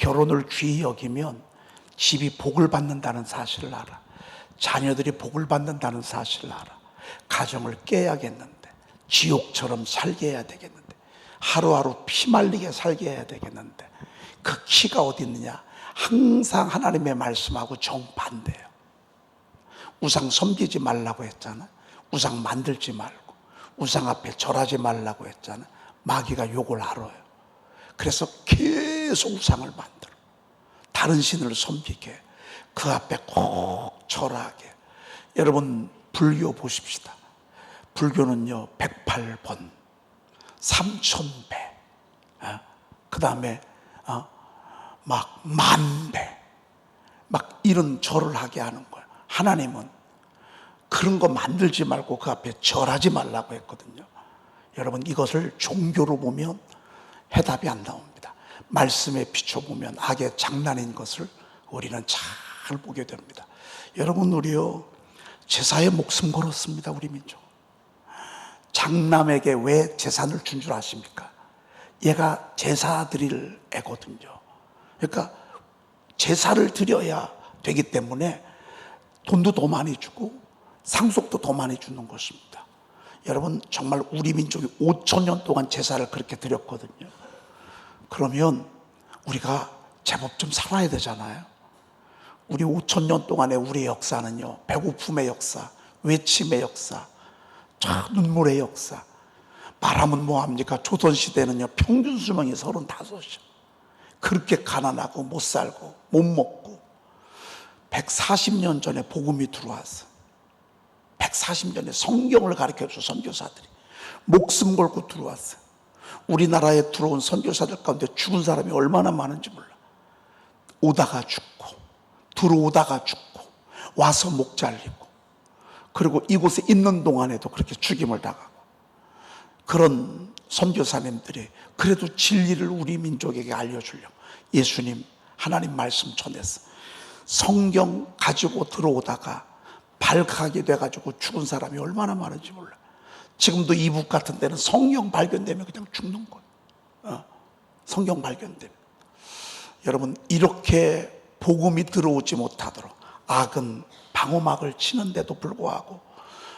결혼을 귀히 여기면 집이 복을 받는다는 사실을 알아. 자녀들이 복을 받는다는 사실을 알아. 가정을 깨야겠는데, 지옥처럼 살게 해야 되겠는데, 하루하루 피말리게 살게 해야 되겠는데, 그 키가 어디 있느냐? 항상 하나님의 말씀하고 정반대예요. 우상 섬기지 말라고 했잖아. 우상 만들지 말고, 우상 앞에 절하지 말라고 했잖아. 마귀가 욕을 알아요. 그래서 계속 우상을 만들어. 다른 신을 섬기게, 그 앞에 꼭 절하게. 여러분, 불교 보십시다. 불교는요 108번, 3000배, 그 다음에 막 만배, 막 이런 절을 하게 하는 거예요. 하나님은 그런 거 만들지 말고 그 앞에 절하지 말라고 했거든요. 여러분, 이것을 종교로 보면 해답이 안 나옵니다. 말씀에 비춰보면 악의 장난인 것을 우리는 잘 보게 됩니다. 여러분, 우리요 제사에 목숨 걸었습니다. 우리 민족. 장남에게 왜 재산을 준 줄 아십니까? 얘가 제사 드릴 애거든요. 그러니까 제사를 드려야 되기 때문에 돈도 더 많이 주고 상속도 더 많이 주는 것입니다. 여러분, 정말 우리 민족이 5000년 동안 제사를 그렇게 드렸거든요. 그러면 우리가 제법 좀 살아야 되잖아요. 우리 5000년 동안의 우리의 역사는요, 배고픔의 역사, 외침의 역사, 눈물의 역사. 말하면 뭐합니까? 조선시대는요 평균 수명이 35이요. 그렇게 가난하고 못 살고 못 먹고 140년 전에 복음이 들어왔어. 140년에 성경을 가르쳐준 선교사들이 목숨 걸고 들어왔어요. 우리나라에 들어온 선교사들 가운데 죽은 사람이 얼마나 많은지 몰라. 오다가 죽고 들어오다가 죽고 와서 목 잘리고, 그리고 이곳에 있는 동안에도 그렇게 죽임을 당하고, 그런 선교사님들이 그래도 진리를 우리 민족에게 알려주려고 예수님, 하나님 말씀 전했어. 성경 가지고 들어오다가 발각하게 돼가지고 죽은 사람이 얼마나 많은지 몰라. 지금도 이북 같은 데는 성경 발견되면 그냥 죽는 거예요. 성경 발견되면. 여러분, 이렇게 복음이 들어오지 못하도록 악은 방어막을 치는데도 불구하고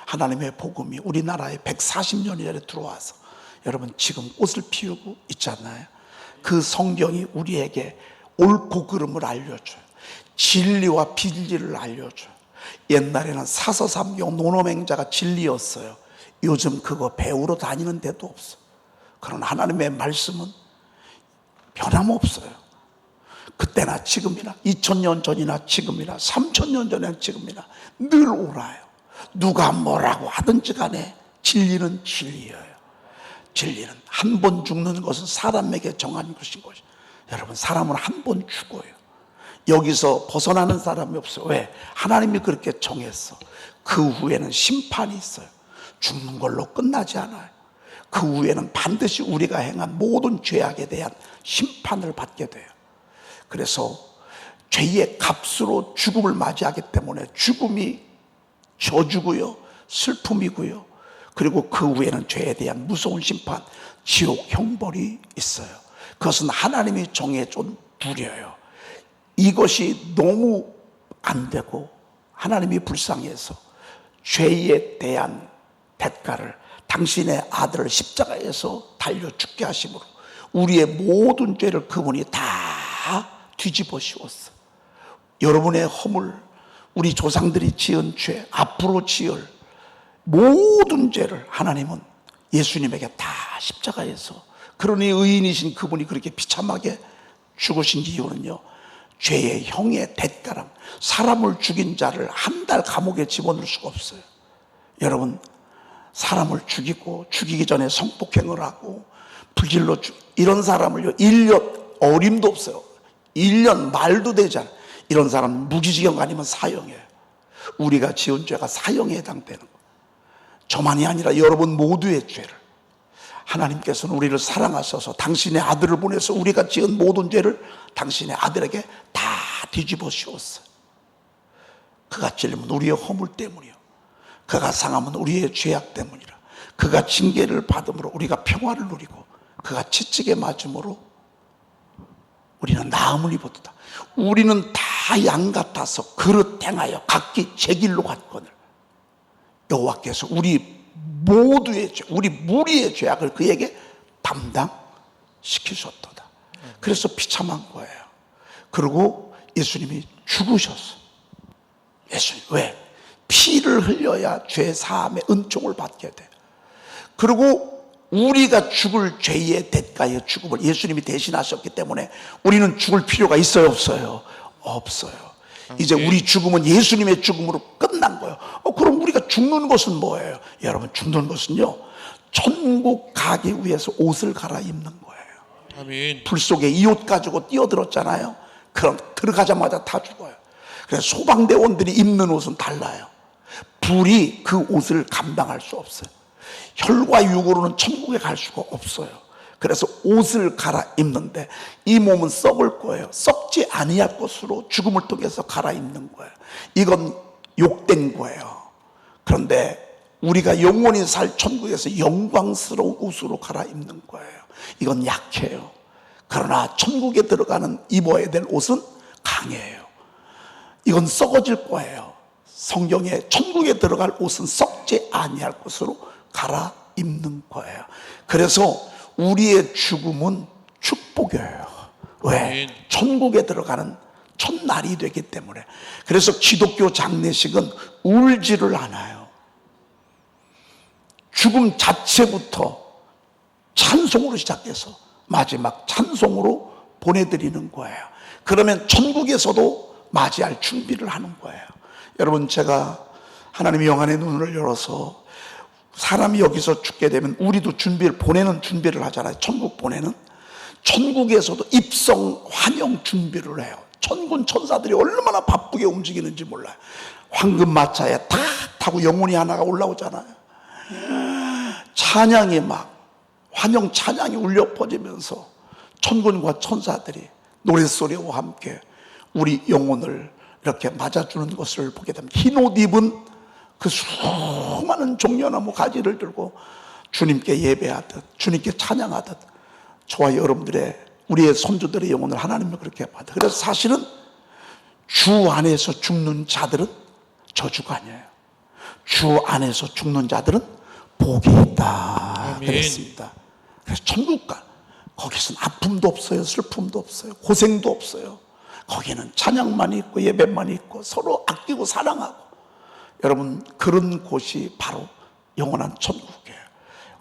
하나님의 복음이 우리나라에 140년 전에 들어와서 여러분 지금 꽃을 피우고 있잖아요. 그 성경이 우리에게 옳고 그름을 알려줘요. 진리와 비진리를 알려줘요. 옛날에는 사서삼경 논어맹자가 진리였어요. 요즘 그거 배우러 다니는 데도 없어. 그러나 하나님의 말씀은 변함없어요. 그때나 지금이나 2000년 전이나 지금이나 3000년 전이나 지금이나 늘 옳아요. 누가 뭐라고 하든지 간에 진리는 진리예요. 진리는 한 번 죽는 것은 사람에게 정한 것인 것이에요. 여러분, 사람은 한 번 죽어요. 여기서 벗어나는 사람이 없어요. 왜? 하나님이 그렇게 정했어. 그 후에는 심판이 있어요. 죽는 걸로 끝나지 않아요. 그 후에는 반드시 우리가 행한 모든 죄악에 대한 심판을 받게 돼요. 그래서 죄의 값으로 죽음을 맞이하기 때문에 죽음이 저주고요, 슬픔이고요, 그리고 그 후에는 죄에 대한 무서운 심판, 지옥 형벌이 있어요. 그것은 하나님이 정해준 불이에요. 이것이 너무 안 되고 하나님이 불쌍해서 죄에 대한 대가를 당신의 아들을 십자가에서 달려 죽게 하심으로 우리의 모든 죄를 그분이 다 뒤집어 씌웠어. 여러분의 허물, 우리 조상들이 지은 죄, 앞으로 지을 모든 죄를 하나님은 예수님에게 다 십자가에서, 그러니 의인이신 그분이 그렇게 비참하게 죽으신 이유는요, 죄의 형의 대가람. 사람을 죽인 자를 한 달 감옥에 집어넣을 수가 없어요. 여러분, 사람을 죽이고 죽이기 전에 성폭행을 하고 불질러 이런 사람을요 1년 어림도 없어요. 1년 말도 되지 않아요. 이런 사람은 무기징역 아니면 사형이에요. 우리가 지은 죄가 사형에 해당되는 거예요. 저만이 아니라 여러분 모두의 죄를 하나님께서는 우리를 사랑하셔서 당신의 아들을 보내서 우리가 지은 모든 죄를 당신의 아들에게 다 뒤집어 씌웠어요. 그가 찔리면 우리의 허물 때문이요, 그가 상하면 우리의 죄악 때문이라. 그가 징계를 받음으로 우리가 평화를 누리고 그가 채찍에 맞음으로 우리는 나음을 입었도다. 우리는 다 양 같아서 그릇 행하여 각기 제 길로 갔거늘 여호와께서 우리 모두의 죄, 우리 무리의 죄악을 그에게 담당시키셨도다. 그래서 비참한 거예요. 그리고 예수님이 죽으셨어. 예수님 왜? 피를 흘려야 죄 사함의 은총을 받게 돼. 그리고 우리가 죽을 죄의 대가의 죽음을 예수님이 대신하셨기 때문에 우리는 죽을 필요가 있어요, 없어요? 없어요. 이제 우리 죽음은 예수님의 죽음으로 끝난 거예요. 그럼 우리가 죽는 것은 뭐예요? 여러분, 죽는 것은요, 천국 가기 위해서 옷을 갈아입는 거예요. 아멘. 불 속에 이 옷 가지고 뛰어들었잖아요. 그럼 들어가자마자 다 죽어요. 그래서 소방대원들이 입는 옷은 달라요. 불이 그 옷을 감당할 수 없어요. 혈과 육으로는 천국에 갈 수가 없어요. 그래서 옷을 갈아입는데 이 몸은 썩을 거예요. 썩지 아니할 것으로 죽음을 통해서 갈아입는 거예요. 이건 욕된 거예요. 그런데 우리가 영원히 살 천국에서 영광스러운 옷으로 갈아입는 거예요. 이건 약해요. 그러나 천국에 들어가는 입어야 될 옷은 강해요. 이건 썩어질 거예요. 성경에 천국에 들어갈 옷은 썩지 아니할 것으로 갈아입는 거예요. 그래서 우리의 죽음은 축복이에요. 왜? 천국에 들어가는 첫날이 되기 때문에. 그래서 기독교 장례식은 울지를 않아요. 죽음 자체부터 찬송으로 시작해서 마지막 찬송으로 보내드리는 거예요. 그러면 천국에서도 맞이할 준비를 하는 거예요. 여러분, 제가 하나님의 영안의 눈을 열어서 사람이 여기서 죽게 되면 우리도 보내는 준비를 하잖아요. 천국 보내는. 천국에서도 입성 환영 준비를 해요. 천군 천사들이 얼마나 바쁘게 움직이는지 몰라요. 황금마차에 탁 타고 영혼이 하나가 올라오잖아요. 찬양이 막 환영 찬양이 울려 퍼지면서 천군과 천사들이 노랫소리와 함께 우리 영혼을 이렇게 맞아주는 것을 보게 됩니다. 흰 옷 입은 그 수많은 종려나무 가지를 들고 주님께 예배하듯 주님께 찬양하듯 저와 여러분들의 우리의 손주들의 영혼을 하나님은 그렇게 받아. 그래서 사실은 주 안에서 죽는 자들은 저주가 아니에요. 주 안에서 죽는 자들은 복이 있다. 아멘. 그랬습니다. 그래서 천국 가 거기서는 아픔도 없어요, 슬픔도 없어요, 고생도 없어요. 거기는 찬양만 있고 예배만 있고 서로 아끼고 사랑하고. 여러분, 그런 곳이 바로 영원한 천국이에요.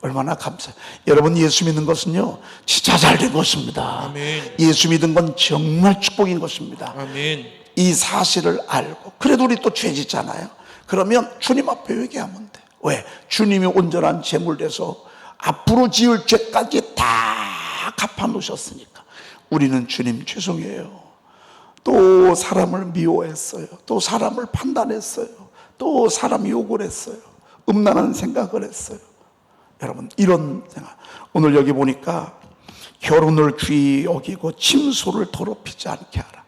얼마나 감사해요. 여러분, 예수 믿는 것은요 진짜 잘된 것입니다. 아멘. 예수 믿는 건 정말 축복인 것입니다. 아멘. 이 사실을 알고. 그래도 우리 또 죄 짓잖아요. 그러면 주님 앞에 회개하면 돼. 왜? 주님이 온전한 제물 돼서 앞으로 지을 죄까지 다 갚아 놓으셨으니까. 우리는 주님 죄송해요, 또 사람을 미워했어요, 또 사람을 판단했어요, 또 사람 욕을 했어요, 음란한 생각을 했어요. 여러분, 이런 생각. 오늘 여기 보니까 결혼을 귀히 여기고 침소를 더럽히지 않게 하라.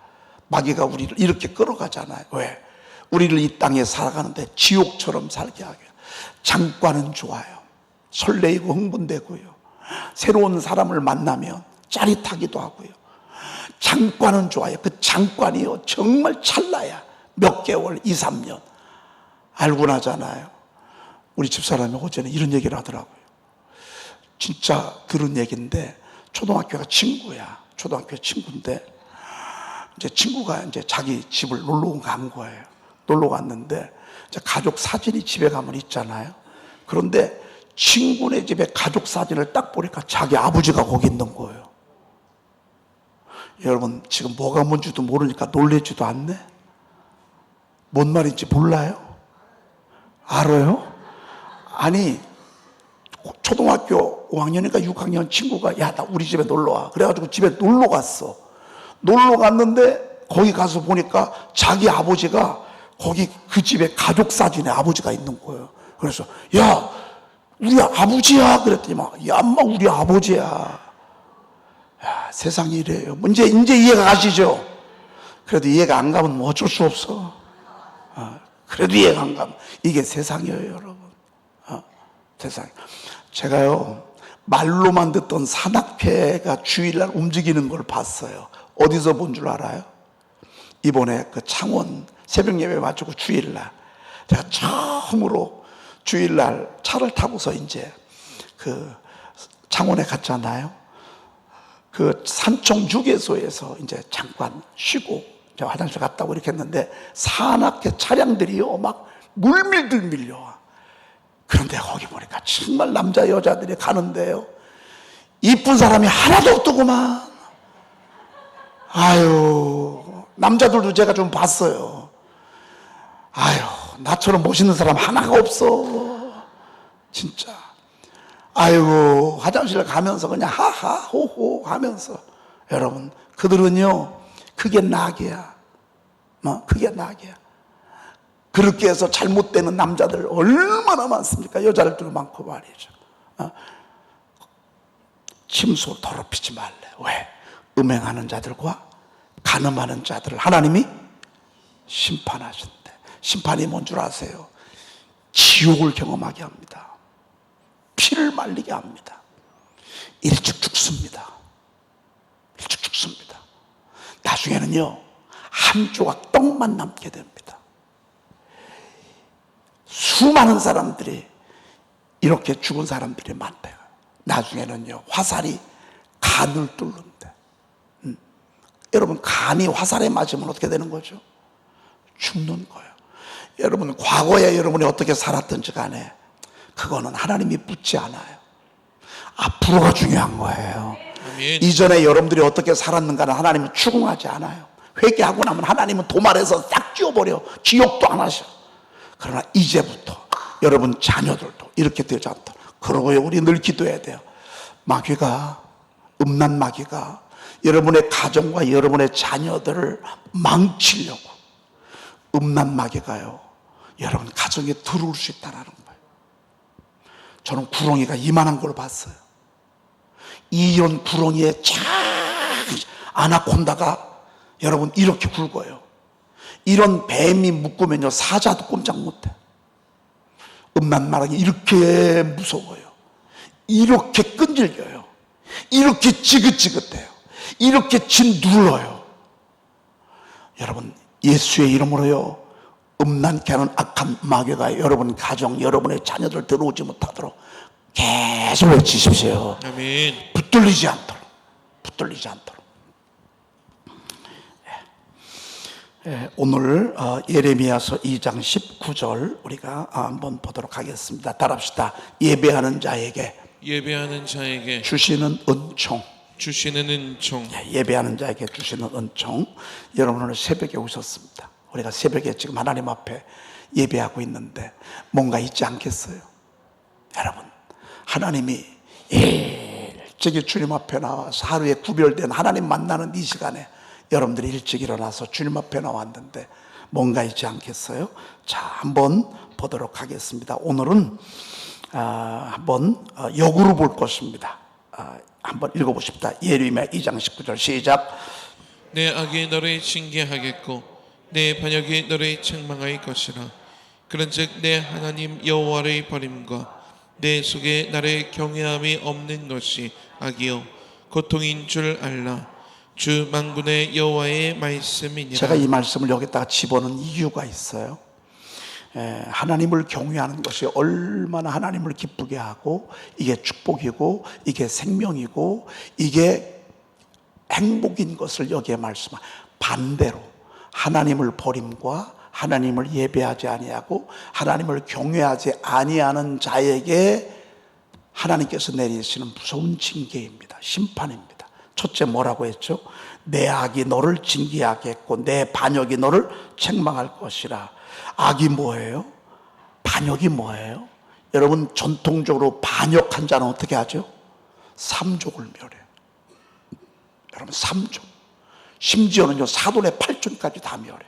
마귀가 우리를 이렇게 끌어가잖아요. 왜? 우리를 이 땅에 살아가는데 지옥처럼 살게 하게. 장과는 좋아요. 설레이고 흥분되고요. 새로운 사람을 만나면 짜릿하기도 하고요. 장과는 좋아요. 그 장관이요 정말 찰나야 몇 개월, 2, 3년 알고 나잖아요. 우리 집사람이 어제는 이런 얘기를 하더라고요. 진짜 그런 얘기인데, 초등학교가 친구야. 초등학교 친구인데 이제 친구가 이제 자기 집을 놀러 간 거예요. 놀러 갔는데 이제 가족 사진이 집에 가면 있잖아요. 그런데 친구네 집에 가족 사진을 딱 보니까 자기 아버지가 거기 있는 거예요. 여러분, 지금 뭐가 뭔지도 모르니까 놀래지도 않네. 뭔 말인지 몰라요? 알아요? 아니, 초등학교 5학년이니까 6학년 친구가 야, 나 우리 집에 놀러와. 그래가지고 집에 놀러 갔어. 놀러 갔는데 거기 가서 보니까 자기 아버지가 거기 그 집에 가족 사진에 아버지가 있는 거예요. 그래서 야, 우리 아버지야. 그랬더니 막, 야, 엄마 우리 아버지야. 야, 세상이 이래요. 이제 이해가 가시죠? 그래도 이해가 안 가면 뭐 어쩔 수 없어. 그래도 이해가 안 가면 이게 세상이에요, 여러분. 세상. 제가요 말로만 듣던 산악회가 주일날 움직이는 걸 봤어요. 어디서 본 줄 알아요? 이번에 그 창원 새벽 예배 마치고 주일날 제가 처음으로 주일날 차를 타고서 이제 그 창원에 갔잖아요. 그 산청 휴게소에서 이제 잠깐 쉬고 이제 화장실 갔다고 이렇게 했는데 산악회 차량들이요 막 물밀들 밀려와. 그런데 거기 보니까 정말 남자 여자들이 가는데요, 이쁜 사람이 하나도 없더구만. 아유, 남자들도 제가 좀 봤어요. 아유, 나처럼 멋있는 사람 하나가 없어 진짜. 아이고, 화장실 가면서 그냥 하하 호호 하면서, 여러분 그들은요 그게 낙이야. 그게 낙이야. 그렇게 해서 잘못되는 남자들 얼마나 많습니까? 여자들도 많고 말이죠. 침소 더럽히지 말래. 왜? 음행하는 자들과 간음하는 자들을 하나님이 심판하신대. 심판이 뭔 줄 아세요? 지옥을 경험하게 합니다. 피를 말리게 합니다. 일찍 죽습니다. 일찍 죽습니다. 나중에는요 한 조각 떡만 남게 됩니다. 수많은 사람들이 이렇게 죽은 사람들이 많대요. 나중에는요 화살이 간을 뚫는데, 여러분 간이 화살에 맞으면 어떻게 되는 거죠? 죽는 거예요. 여러분 과거에 여러분이 어떻게 살았든지 간에 그거는 하나님이 묻지 않아요. 앞으로가 중요한 거예요. 아멘. 이전에 여러분들이 어떻게 살았는가는 하나님은 추궁하지 않아요. 회개하고 나면 하나님은 도말해서 싹 지워버려. 지옥도 안 하셔. 그러나 이제부터 여러분 자녀들도 이렇게 되지 않도록, 그러고요 우리 늘 기도해야 돼요. 마귀가, 음란 마귀가 여러분의 가정과 여러분의 자녀들을 망치려고, 음란 마귀가요 여러분 가정에 들어올 수 있다는 거예요. 저는 구렁이가 이만한 걸 봤어요. 이런 구렁이에 쫙 아나콘다가 여러분 이렇게 굵어요. 이런 뱀이 묶으면요 사자도 꼼짝 못해. 음란 마귀가 이렇게 무서워요. 이렇게 끈질겨요. 이렇게 지긋지긋해요. 이렇게 짓눌러요. 여러분 예수의 이름으로요 음란케 하는 악한 마귀가 여러분 가정, 여러분의 자녀들 들어오지 못하도록 계속 외치십시오. 아멘. 붙들리지 않도록, 붙들리지 않도록. 오늘 예레미야서 2장 19절 우리가 한번 보도록 하겠습니다. 따라합시다. 예배하는 자에게 주시는 은총. 예배하는 자에게 주시는 은총. 여러분 오늘 새벽에 오셨습니다. 우리가 새벽에 지금 하나님 앞에 예배하고 있는데 뭔가 있지 않겠어요? 여러분 하나님이 일찍이 주님 앞에 나와서 하루에 구별된 하나님 만나는 이 시간에 여러분들이 일찍 일어나서 주님 앞에 나왔는데 뭔가 있지 않겠어요? 자, 한번 보도록 하겠습니다. 오늘은 한번 역으로 볼 것입니다. 한번 읽어보십시다. 예레미야 2장 19절 시작. 내 악이 너를 징계하겠고 내 반역이 너를 책망할 것이라. 그런즉 내 하나님 여호와를 버림과 내 속에 나를 경외함이 없는 것이 악이요 고통인 줄 알라. 주 만군의 여호와의 말씀이니라. 제가 이 말씀을 여기다가 집어넣은 이유가 있어요. 하나님을 경외하는 것이 얼마나 하나님을 기쁘게 하고 이게 축복이고 이게 생명이고 이게 행복인 것을 여기에 말씀하. 반대로 하나님을 버림과 하나님을 예배하지 아니하고 하나님을 경외하지 아니하는 자에게 하나님께서 내리시는 무서운 징계입니다. 심판입니다. 첫째 뭐라고 했죠? 내 악이 너를 징계하겠고 내 반역이 너를 책망할 것이라. 악이 뭐예요? 반역이 뭐예요? 여러분 전통적으로 반역한 자는 어떻게 하죠? 삼족을 멸해요. 여러분 삼족, 심지어는요 사돈의 8존까지 다 멸해요.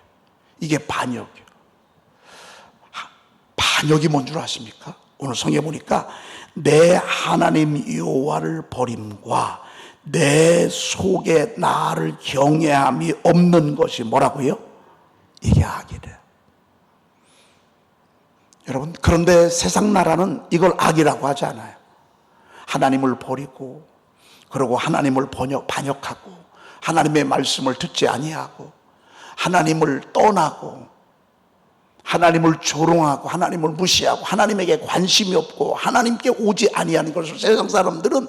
이게 반역이에요. 반역이 뭔 줄 아십니까? 오늘 성경에 보니까 내 하나님 여호와를 버림과 내 속에 나를 경외함이 없는 것이 뭐라고요? 이게 악이래. 여러분 그런데 세상 나라는 이걸 악이라고 하지 않아요. 하나님을 버리고 그리고 하나님을 반역하고 하나님의 말씀을 듣지 아니하고 하나님을 떠나고 하나님을 조롱하고 하나님을 무시하고 하나님에게 관심이 없고 하나님께 오지 아니하는 것을 세상 사람들은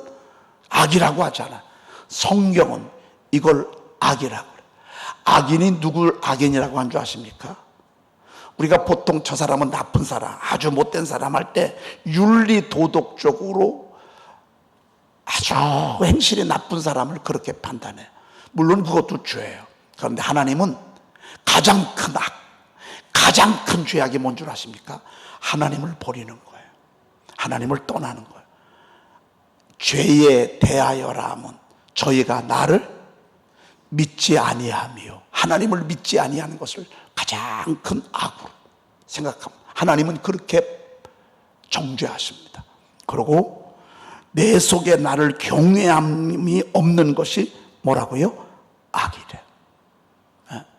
악이라고 하잖아요. 성경은 이걸 악이라고 그래요. 악인이 누굴 악인이라고 한 줄 아십니까? 우리가 보통 저 사람은 나쁜 사람, 아주 못된 사람 할 때 윤리 도덕적으로 아주 행실이 나쁜 사람을 그렇게 판단해요. 물론 그것도 죄예요. 그런데 하나님은 가장 큰 악, 가장 큰 죄악이 뭔 줄 아십니까? 하나님을 버리는 거예요. 하나님을 떠나는 거예요. 죄에 대하여라 하면 저희가 나를 믿지 아니하며 하나님을 믿지 아니하는 것을 가장 큰 악으로 생각합니다. 하나님은 그렇게 정죄하십니다. 그리고 내 속에 나를 경외함이 없는 것이 뭐라고요? 악이래.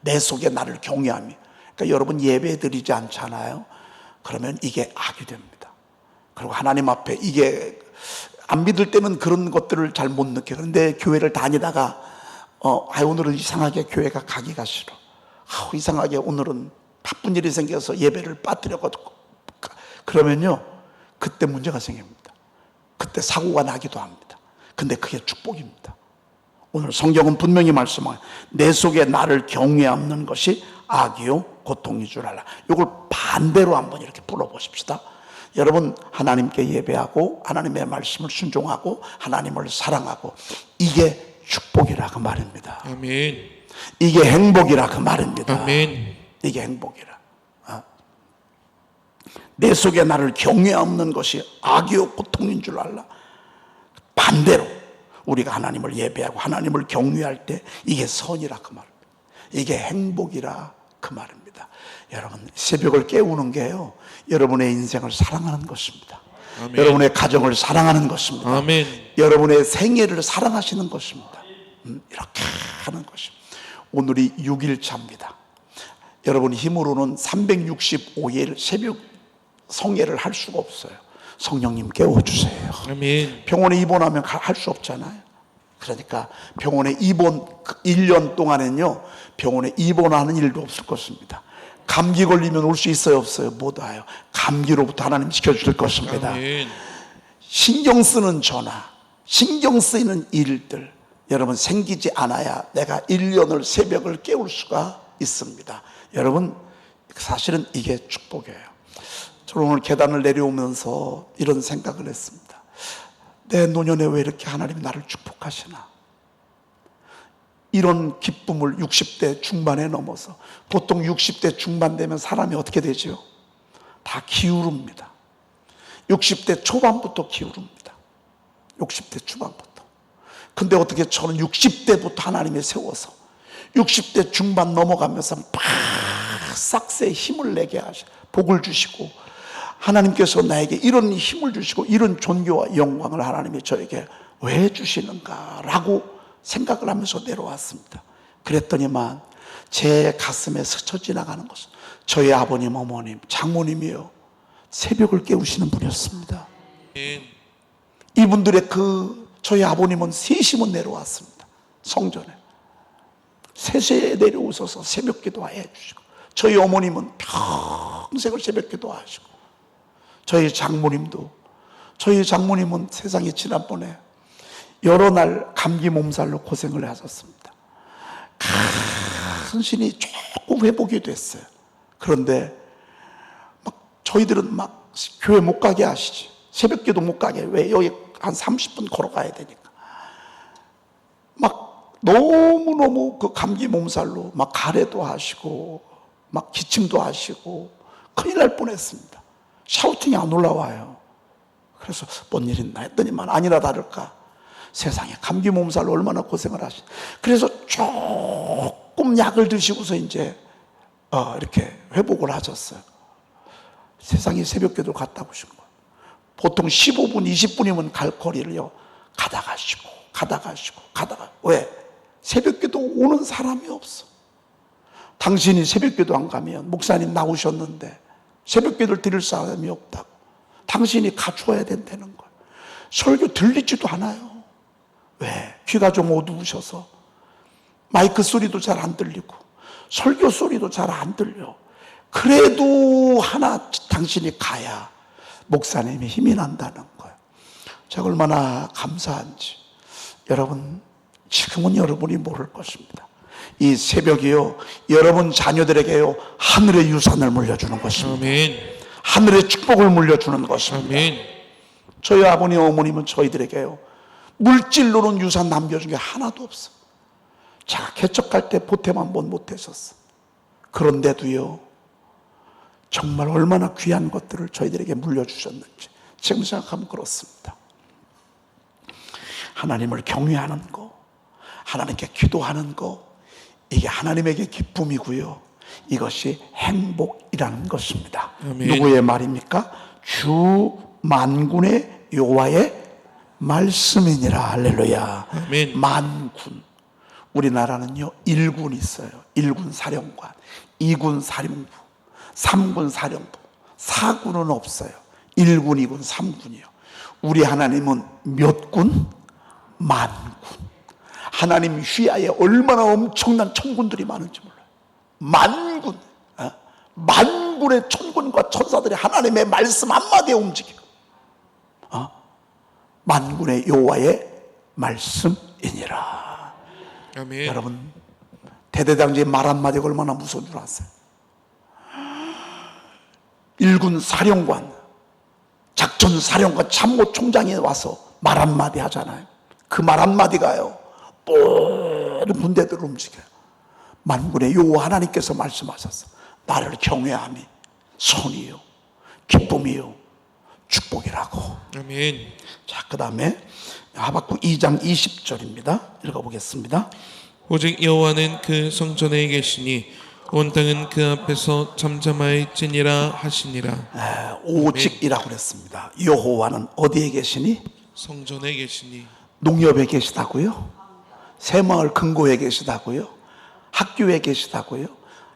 내 속에 나를 경외함이. 그러니까 여러분 예배 드리지 않잖아요. 그러면 이게 악이 됩니다. 그리고 하나님 앞에 이게 안 믿을 때는 그런 것들을 잘 못 느껴요. 그런데 교회를 다니다가 오늘은 이상하게 교회가 가기가 싫어. 이상하게 오늘은 바쁜 일이 생겨서 예배를 빠뜨려가지고 그러면요 그때 문제가 생깁니다. 그때 사고가 나기도 합니다. 근데 그게 축복입니다. 오늘 성경은 분명히 말씀하여 내 속에 나를 경외하는 것이 악이요 고통인 줄 알라. 이걸 반대로 한번 이렇게 불러보십시다. 여러분 하나님께 예배하고 하나님의 말씀을 순종하고 하나님을 사랑하고 이게 축복이라 그 말입니다. 아멘. 이게 행복이라 그 말입니다. 아멘. 이게 행복이라. 내 속에 나를 경외 없는 것이 악이요 고통인 줄 알라. 반대로 우리가 하나님을 예배하고 하나님을 경외할 때 이게 선이라 그 말입니다. 이게 행복이라 그 말입니다. 여러분 새벽을 깨우는 게요 여러분의 인생을 사랑하는 것입니다. 아멘. 여러분의 가정을 사랑하는 것입니다. 아멘. 여러분의 생애를 사랑하시는 것입니다. 이렇게 하는 것입니다. 오늘이 6일차입니다. 여러분 힘으로는 365일 새벽 성례를 할 수가 없어요. 성령님 깨워주세요. 아멘. 병원에 입원하면 할 수 없잖아요. 그러니까 병원에 입원 1년 동안은요 병원에 입원하는 일도 없을 것입니다. 감기 걸리면 올 수 있어요 없어요? 못 와요. 감기로부터 하나님 지켜주실 것입니다. 아멘. 신경 쓰는 전화, 신경 쓰이는 일들 여러분 생기지 않아야 내가 1년을 새벽을 깨울 수가 있습니다. 여러분 사실은 이게 축복이에요. 저는 오늘 계단을 내려오면서 이런 생각을 했습니다. 내 노년에 왜 이렇게 하나님이 나를 축복하시나. 이런 기쁨을 60대 중반에 넘어서 보통 60대 중반 되면 사람이 어떻게 되죠? 다 기울입니다. 60대 초반부터 기울입니다. 60대 초반부터. 근데 어떻게 저는 60대부터 하나님이 세워서 60대 중반 넘어가면서 막 싹새 힘을 내게 하셔 복을 주시고 하나님께서 나에게 이런 힘을 주시고 이런 존귀와 영광을 하나님이 저에게 왜 주시는가라고 생각을 하면서 내려왔습니다. 그랬더니만 제 가슴에 스쳐 지나가는 것은 저희 아버님, 어머님, 장모님이요 새벽을 깨우시는 분이었습니다. 이분들의 저희 아버님은 3시면 내려왔습니다. 성전에 3시에 내려오셔서 새벽 기도해 주시고 저희 어머님은 평생을 새벽 기도하시고 저희 장모님은 세상에 지난번에 여러 날 감기 몸살로 고생을 하셨습니다. 간신히 조금 회복이 됐어요. 그런데 저희들은 교회 못 가게 하시지. 새벽기도 못 가게. 왜? 여기 한 30분 걸어가야 되니까. 너무너무 그 감기 몸살로 가래도 하시고 기침도 하시고 큰일 날 뻔했습니다. 샤우팅이 안 올라와요. 그래서 뭔 일 있나 했더니만 아니나 다를까 세상에 감기 몸살로 얼마나 고생을 하시. 그래서 조금 약을 드시고서 이제 이렇게 회복을 하셨어요. 세상에 새벽기도 갔다 오신 거예요. 보통 15분 20분이면 갈 거리를요 가다가 쉬고 왜? 새벽기도 오는 사람이 없어. 당신이 새벽기도 안 가면 목사님 나오셨는데 새벽기도를 드릴 사람이 없다고. 당신이 갖춰야 된다는 거예요. 설교 들리지도 않아요. 왜? 귀가 좀 어두우셔서 마이크 소리도 잘 안 들리고 설교 소리도 잘 안 들려. 그래도 하나 당신이 가야 목사님이 힘이 난다는 거예요. 제가 얼마나 감사한지 여러분, 지금은 여러분이 모를 것입니다. 이 새벽이요, 여러분 자녀들에게요 하늘의 유산을 물려주는 것입니다. 아멘. 하늘의 축복을 물려주는 것입니다. 아멘. 저희 아버님 어머님은 저희들에게요 물질로는 유산 남겨준 게 하나도 없어. 자, 개척할 때 보탬 한 번 못했었어. 그런데도요 정말 얼마나 귀한 것들을 저희들에게 물려주셨는지 지금 생각하면 그렇습니다. 하나님을 경외하는 거, 하나님께 기도하는 거, 이게 하나님에게 기쁨이고요, 이것이 행복이라는 것입니다. 아멘. 누구의 말입니까? 주 만군의 여호와의 말씀이니라. 할렐루야. 아멘. 만군, 우리나라는요 1군 있어요. 1군 사령관, 2군 사령부, 3군 사령부, 4군은 없어요. 1군, 2군, 3군이요. 우리 하나님은 몇 군? 만군. 하나님 휘하에 얼마나 엄청난 천군들이 많은지 몰라요. 만군, 만군의 천군과 천사들이 하나님의 말씀 한마디에 움직여. 만군의 여호와의 말씀이니라. 아멘. 여러분, 대대장제의 말 한마디가 얼마나 무서운 줄 아세요? 1군 사령관, 작전사령관 참모총장이 와서 말 한마디 하잖아요. 그 말 한마디가요 모든 군대들을 움직여요. 만군의 여호와 하나님께서 말씀하셨어. 나를 경외함이 선이요 기쁨이요 축복이라고. 아멘. 자, 그 다음에 하박국 2장 20절입니다. 읽어보겠습니다. 오직 여호와는 그 성전에 계시니 온 땅은 그 앞에서 잠잠하였지니라 하시니라. 오직이라고 그랬습니다. 여호와는 어디에 계시니? 성전에 계시니. 농협에 계시다고요? 새마을 금고에 계시다고요? 학교에 계시다고요?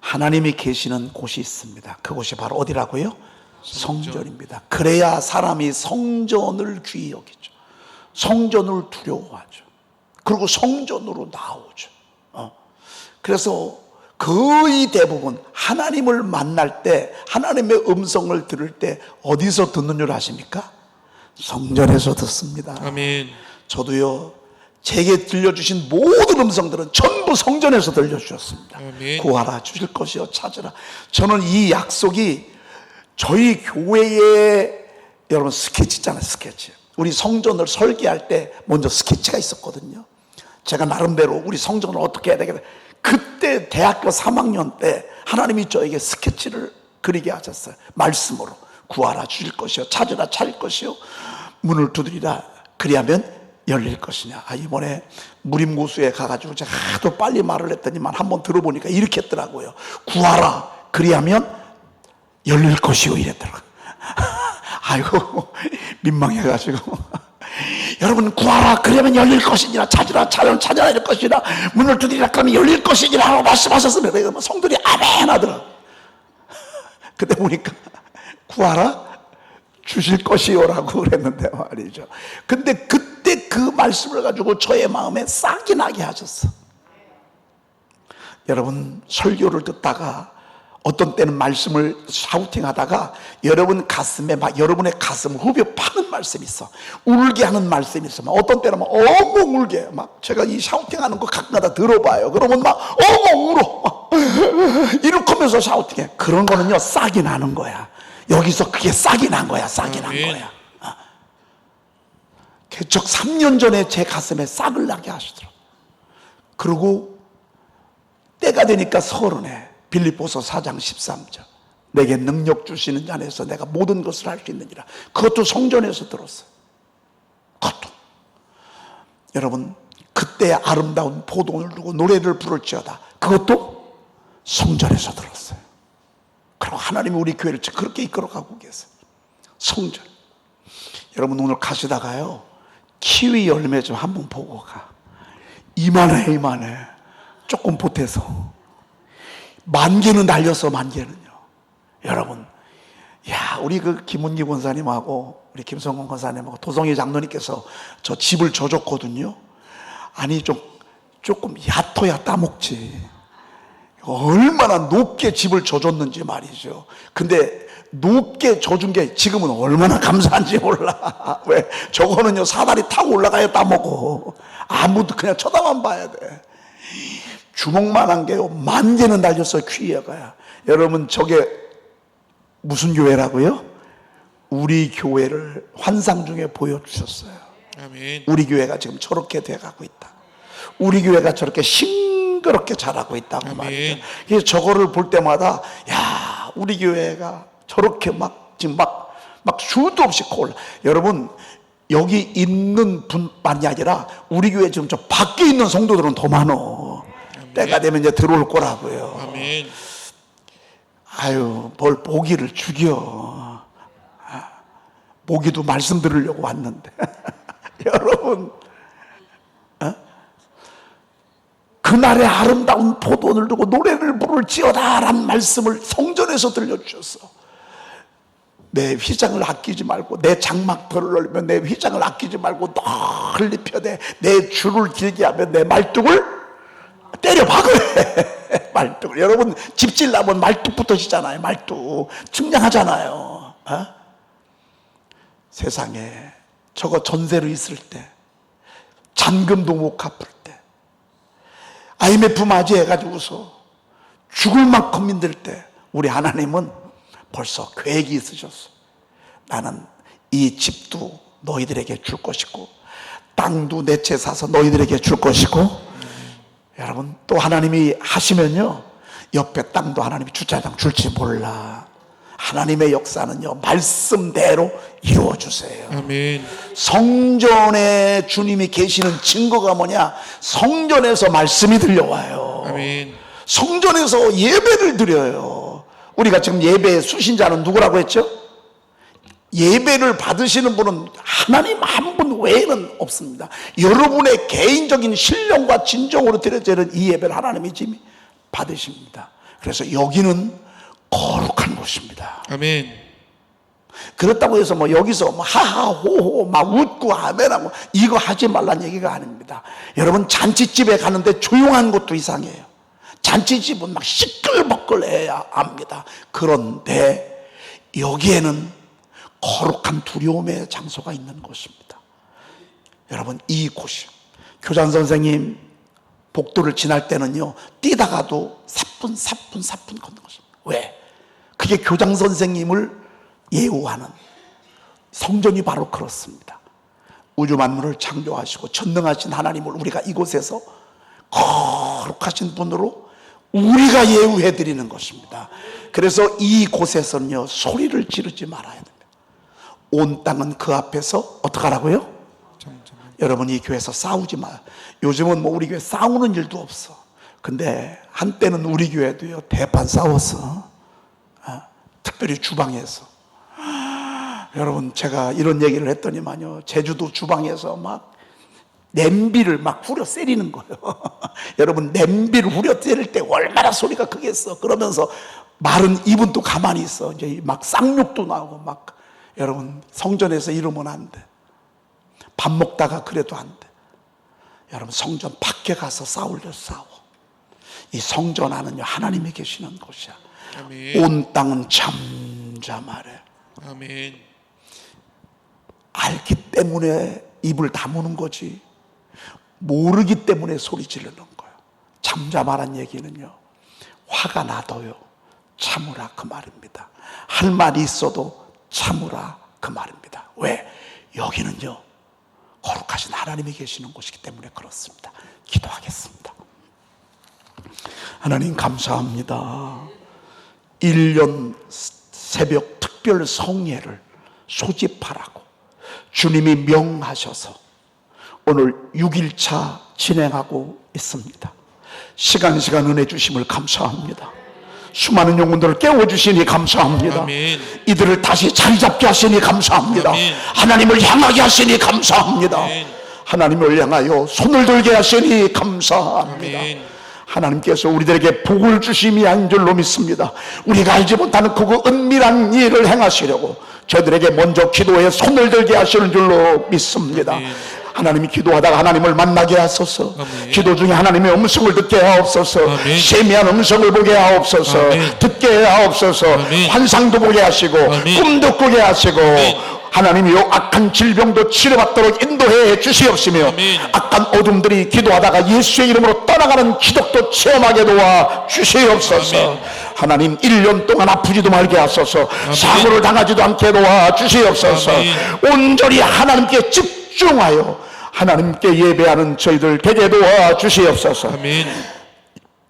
하나님이 계시는 곳이 있습니다. 그곳이 바로 어디라고요? 성전입니다. 그래야 사람이 성전을 귀히 여기죠. 성전을 두려워하죠. 그리고 성전으로 나오죠. 그래서 거의 대부분 하나님을 만날 때, 하나님의 음성을 들을 때 어디서 듣는 줄 아십니까? 성전에서 듣습니다. 아멘. 저도요, 제게 들려주신 모든 음성들은 전부 성전에서 들려주셨습니다. 아멘. 구하라 주실 것이요 찾으라. 저는 이 약속이 저희 교회에, 여러분 스케치 있잖아요, 스케치. 우리 성전을 설계할 때 먼저 스케치가 있었거든요. 제가 나름대로 우리 성전을 어떻게 해야 되겠다. 그때 대학교 3학년 때 하나님이 저에게 스케치를 그리게 하셨어요. 말씀으로. 구하라 주실 것이요 찾으라 찾을 것이요 문을 두드리라 그리하면 열릴 것이냐. 이번에 무림고수에 가가지고 제가 하도 빨리 말을 했더니만 한번 들어보니까 이렇게 했더라고요. 구하라 그리하면 열릴 것이요 이랬더라고요. 아이고 민망해가지고 여러분, 구하라 그러면 열릴 것이니라, 찾으라 찾아야 될 것이라, 문을 두드리라 그러면 열릴 것이니라 하고 말씀하셨으면 그러면 성들이 아멘 하더라. 그때 보니까 구하라 주실 것이요라고 그랬는데 말이죠. 근데 그때 그 말씀을 가지고 저의 마음에 싹이 나게 하셨어. 여러분, 설교를 듣다가 어떤 때는 말씀을 샤우팅하다가 여러분 가슴에 막 여러분의 가슴을 후벼 파는 말씀이 있어. 울게 하는 말씀이 있어. 막 어떤 때는 막 엉엉 울게. 막 제가 이 샤우팅하는 거 가끔가다 들어봐요. 그러면 막 엉엉 울어. 이렇게 하면서 샤우팅해. 그런 거는요 싹이 나는 거야. 여기서 그게 싹이 난 거야. 싹이 난 거야. 개척 3년 전에 제 가슴에 싹을 나게 하시더라고. 그리고 때가 되니까 서른에 빌립보서 4장 13절 내게 능력 주시는 자 안에서 내가 모든 것을 할 수 있느니라. 그것도 성전에서 들었어요. 그것도. 여러분, 그때의 아름다운 포도를 두고 노래를 부를지어다. 그것도 성전에서 들었어요. 그리고 하나님이 우리 교회를 그렇게 이끌어가고 계세요. 성전. 여러분, 오늘 가시다가요 키위 열매 좀 한번 보고 가. 이만해. 조금 보태서. 만개는 달렸어, 만개는요. 여러분, 야, 우리 그 김은기 권사님하고 우리 김성건 권사님하고 도성희 장로님께서 저 집을 줘줬거든요. 아니, 좀 조금 얕아야 따먹지. 얼마나 높게 집을 져줬는지 말이죠. 근데 높게 져준 게 지금은 얼마나 감사한지 몰라. 왜? 저거는요, 사다리 타고 올라가야 따먹어. 아무도 그냥 쳐다만 봐야 돼. 주먹만한 게요, 만 개는 달렸어요, 퀴어가야. 여러분, 저게 무슨 교회라고요? 우리 교회를 환상 중에 보여주셨어요. 아멘. 우리 교회가 지금 저렇게 돼가고 있다. 우리 교회가 저렇게 싱그럽게 자라고 있다고 아멘. 말이죠. 그래서 저거를 볼 때마다, 야, 우리 교회가 저렇게 지금 수도 없이 콜. 여러분, 여기 있는 분만이 아니라 우리 교회 지금 저 밖에 있는 성도들은 더 많어. 때가 되면 이제 들어올 거라고요. 아멘. 아유, 뭘 보기를 죽여. 보기도 말씀 들으려고 왔는데. 여러분, 그날의 아름다운 포도원을 두고 노래를 부를지어다 라는 말씀을 성전에서 들려주셨어. 내 휘장을 아끼지 말고, 내 장막터를 넓으면 내 휘장을 아끼지 말고 널리 펴대, 내 줄을 길게 하면 내 말뚝을 때려 박으래. 말뚝을. 여러분, 집질나면 말뚝부터 지잖아요. 말뚝 측량하잖아요. 세상에 저거 전세로 있을 때, 잔금도 못 갚을 때, IMF 맞이해가지고서 죽을 만큼 힘들 때, 우리 하나님은 벌써 계획이 있으셨어. 나는 이 집도 너희들에게 줄 것이고, 땅도 내 채 사서 너희들에게 줄 것이고, 여러분, 또 하나님이 하시면요, 옆에 땅도 하나님이 주차장 줄지 몰라. 하나님의 역사는요, 말씀대로 이루어주세요. 아멘. 성전에 주님이 계시는 증거가 뭐냐? 성전에서 말씀이 들려와요. 아멘. 성전에서 예배를 드려요. 우리가 지금 예배의 수신자는 누구라고 했죠? 예배를 받으시는 분은 하나님 한 분 외에는 없습니다. 여러분의 개인적인 신령과 진정으로 드려지는 이 예배를 하나님이 지금 받으십니다. 그래서 여기는 거룩한 곳입니다. 아멘. 그렇다고 해서 여기서 하하호호 막 웃고 아멘하고 이거 하지 말란 얘기가 아닙니다. 여러분, 잔치집에 가는데 조용한 곳도 이상해요. 잔치집은 막 시끌벅글해야 합니다. 그런데 여기에는 거룩한 두려움의 장소가 있는 곳입니다. 여러분, 이 곳이 교장 선생님 복도를 지날 때는요, 뛰다가도 사뿐 걷는 것입니다. 왜? 그게 교장 선생님을 예우하는, 성전이 바로 그렇습니다. 우주 만물을 창조하시고 전능하신 하나님을 우리가 이곳에서 거룩하신 분으로 우리가 예우해 드리는 것입니다. 그래서 이 곳에서는요, 소리를 지르지 말아야 됩니다. 온 땅은 그 앞에서 어떡하라고요? 여러분, 이 교회에서 싸우지 마요. 요즘은 우리 교회 싸우는 일도 없어. 근데 한때는 우리 교회도요, 대판 싸웠어. 특별히 주방에서. 여러분, 제가 이런 얘기를 했더니만요, 제주도 주방에서 막 냄비를 막 후려 때리는 거예요. 여러분, 냄비를 후려 때릴 때 얼마나 소리가 크겠어. 그러면서 마른 입은 또 가만히 있어. 이제 막 쌍욕도 나오고 막. 여러분, 성전에서 이러면 안 돼. 밥 먹다가 그래도 안 돼. 여러분, 성전 밖에 가서 싸우려 싸워. 이 성전 안은요, 하나님이 계시는 곳이야. 아멘. 온 땅은 잠잠하래. 아멘. 알기 때문에 입을 다무는 거지, 모르기 때문에 소리 지르는 거예요. 잠잠하란 얘기는요, 화가 나도요, 참으라 그 말입니다. 할 말이 있어도 참으라 그 말입니다. 왜? 여기는요, 거룩하신 하나님이 계시는 곳이기 때문에 그렇습니다. 기도하겠습니다. 하나님, 감사합니다. 1년 새벽 특별 성예를 소집하라고 주님이 명하셔서 오늘 6일차 진행하고 있습니다. 시간 은혜 주심을 감사합니다. 수많은 영혼들을 깨워주시니 감사합니다. 아멘. 이들을 다시 자리 잡게 하시니 감사합니다. 아멘. 하나님을 향하게 하시니 감사합니다. 아멘. 하나님을 향하여 손을 들게 하시니 감사합니다. 아멘. 하나님께서 우리들에게 복을 주심이 아닌 줄로 믿습니다. 우리가 알지 못하는 그 은밀한 일을 행하시려고 저들에게 먼저 기도해 손을 들게 하시는 줄로 믿습니다. 아멘. 하나님이 기도하다가 하나님을 만나게 하소서. 아멘. 기도 중에 하나님의 음성을 듣게 하옵소서. 아멘. 세미한 음성을 보게 하옵소서. 아멘. 듣게 하옵소서. 아멘. 환상도 보게 하시고 아멘. 꿈도 꾸게 하시고 아멘. 하나님이 요 악한 질병도 치료받도록 인도해 주시옵시며 아멘. 악한 어둠들이 기도하다가 예수의 이름으로 떠나가는 기적도 체험하게 도와 주시옵소서. 아멘. 하나님 1년 동안 아프지도 말게 하소서. 사고를 당하지도 않게 도와 주시옵소서. 아멘. 온전히 하나님께 집중하여 하나님께 예배하는 저희들 되게 도와 주시옵소서. 아멘.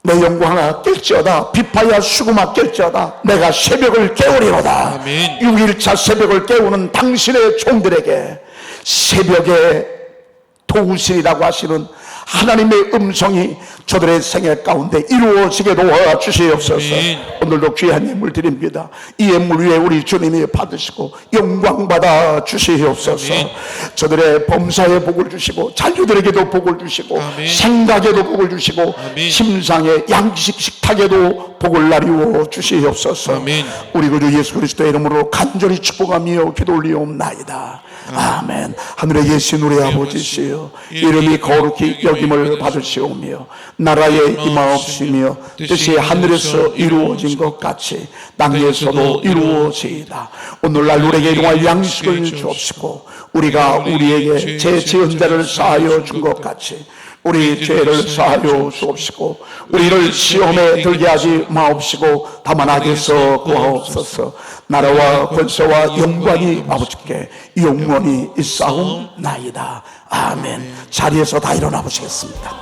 내 영광아 깰지어다 비파야 수구마 깰지어다 내가 새벽을 깨우리로다. 아멘. 6일차 새벽을 깨우는 당신의 종들에게 새벽에 도우시리라고 하시는 하나님의 음성이 저들의 생애 가운데 이루어지게 도와주시옵소서. 아멘. 오늘도 귀한 예물 드립니다. 이 예물 위에 우리 주님이 받으시고 영광 받아 주시옵소서. 아멘. 저들의 범사에 복을 주시고 자녀들에게도 복을 주시고 아멘. 생각에도 복을 주시고 아멘. 심상의 양식 식탁에도 복을 나리워 주시옵소서. 아멘. 우리 구주 예수 그리스도의 이름으로 간절히 축복하며 기도 올리옵나이다. 아멘. 하늘에 계신 우리 아버지시여 이름이 거룩히 여김을 받으시오며 나라에 임하옵시며 뜻이 하늘에서 이루어진 것 같이 땅에서도 이루어지이다. 오늘날 우리에게 일용할 양식을 주옵시고 우리가 우리에게 제 지은 자를 사하여 준 것 같이 우리 죄를 사하여 주옵시고 우리를 시험에 들게 하지 마옵시고 다만 악에서 구하옵소서. 나라와 권세와 영광이 아버지께 영원히 있사옵나이다. 아멘. 자리에서 다 일어나 보시겠습니다.